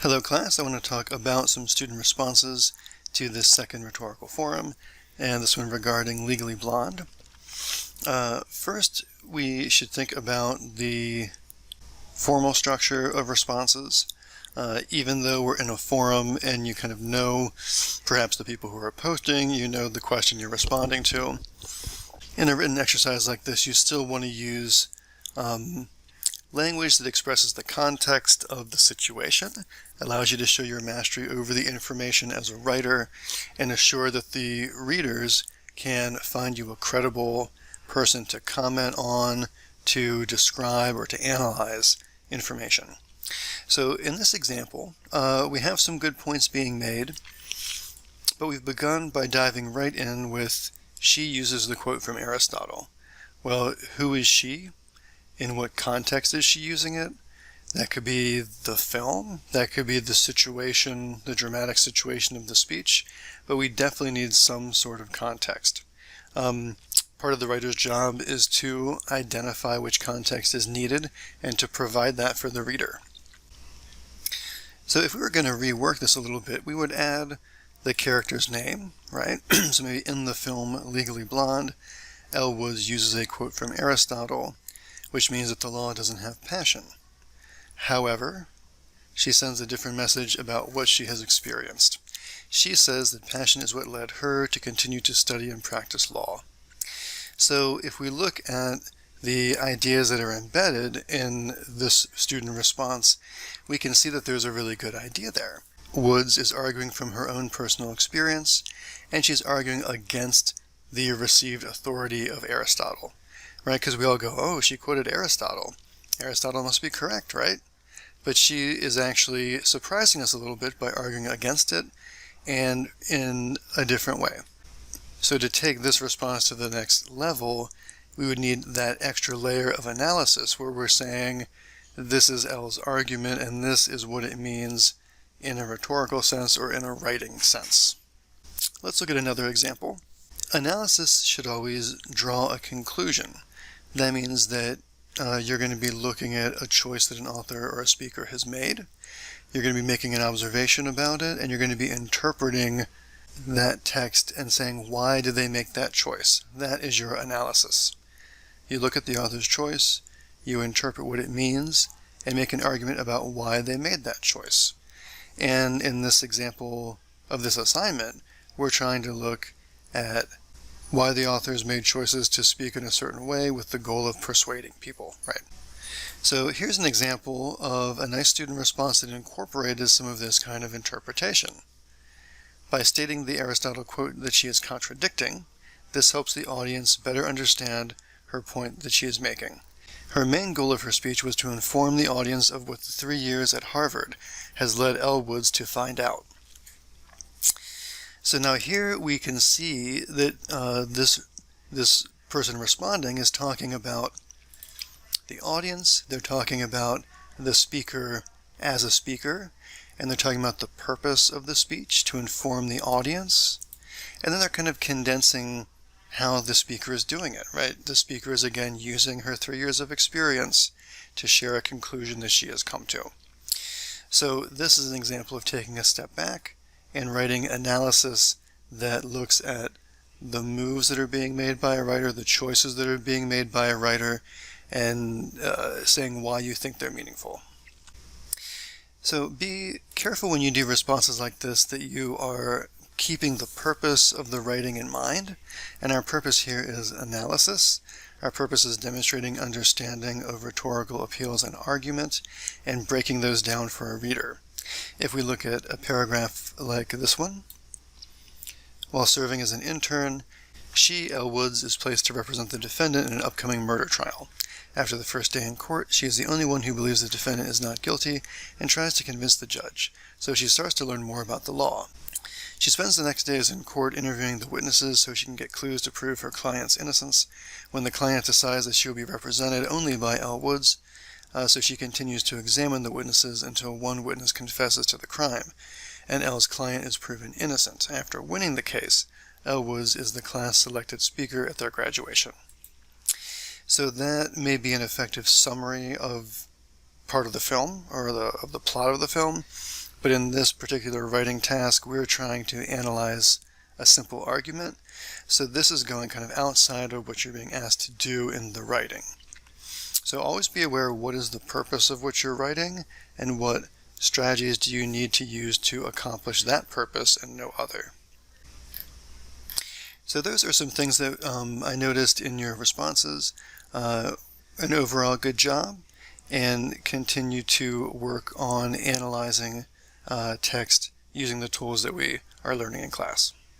Hello class, I want to talk about some student responses to this second rhetorical forum, and this one regarding Legally Blonde. First, we should think about the formal structure of responses. Even though we're in a forum and you kind of know perhaps the people who are posting, you know the question you're responding to. In a written exercise like this, you still want to use language that expresses the context of the situation, allows you to show your mastery over the information as a writer, and assure that the readers can find you a credible person to comment on, to describe, or to analyze information. So in this example, we have some good points being made, but we've begun by diving right in with she uses the quote from Aristotle. Well, who is she? In what context is she using it? That could be the film, that could be the situation, the dramatic situation of the speech, but we definitely need some sort of context. Part of the writer's job is to identify which context is needed and to provide that for the reader. So if we were going to rework this a little bit, we would add the character's name, right? So maybe in the film Legally Blonde, Elle Woods uses a quote from Aristotle, which means that the law doesn't have passion. However, she sends a different message about what she has experienced. She says that passion is what led her to continue to study and practice law. So if we look at the ideas that are embedded in this student response, we can see that there's a really good idea there. Woods is arguing from her own personal experience, and she's arguing against the received authority of Aristotle. Right, because we all go, oh, she quoted Aristotle. Aristotle must be correct, right? But she is actually surprising us a little bit by arguing against it and in a different way. So to take this response to the next level, we would need that extra layer of analysis where we're saying this is Elle's argument and this is what it means in a rhetorical sense or in a writing sense. Let's look at another example. Analysis should always draw a conclusion. That means that you're going to be looking at a choice that an author or a speaker has made. You're going to be making an observation about it, and you're going to be interpreting that text and saying, why did they make that choice? That is your analysis. You look at the author's choice, you interpret what it means, and make an argument about why they made that choice. And in this example of this assignment, we're trying to look at why the authors made choices to speak in a certain way with the goal of persuading people, right? So here's an example of a nice student response that incorporated some of this kind of interpretation. By stating the Aristotle quote that she is contradicting, this helps the audience better understand her point that she is making. Her main goal of her speech was to inform the audience of what the 3 years at Harvard has led Elle Woods to find out. So now here we can see that this person responding is talking about the audience, they're talking about the speaker as a speaker, and they're talking about the purpose of the speech to inform the audience, and then they're kind of condensing how the speaker is doing it, right? The speaker is again using her 3 years of experience to share a conclusion that she has come to. So this is an example of taking a step back and writing analysis that looks at the moves that are being made by a writer, the choices that are being made by a writer, and saying why you think they're meaningful. So be careful when you do responses like this that you are keeping the purpose of the writing in mind, and our purpose here is analysis. Our purpose is demonstrating understanding of rhetorical appeals and argument and breaking those down for a reader. If we look at a paragraph like this one, while serving as an intern, she, Elle Woods, is placed to represent the defendant in an upcoming murder trial. After the first day in court, she is the only one who believes the defendant is not guilty and tries to convince the judge, so she starts to learn more about the law. She spends the next days in court interviewing the witnesses so she can get clues to prove her client's innocence. When the client decides that she will be represented only by Elle Woods, so she continues to examine the witnesses until one witness confesses to the crime, and Elle's client is proven innocent. After winning the case, Elle Woods is the class-selected speaker at their graduation. So that may be an effective summary of part of the film, or of the plot of the film, But in this particular writing task, we're trying to analyze a simple argument. So this is going kind of outside of what you're being asked to do in the writing. So always be aware of what is the purpose of what you're writing and what strategies do you need to use to accomplish that purpose and no other. So those are some things that I noticed in your responses. An overall good job, and continue to work on analyzing text using the tools that we are learning in class.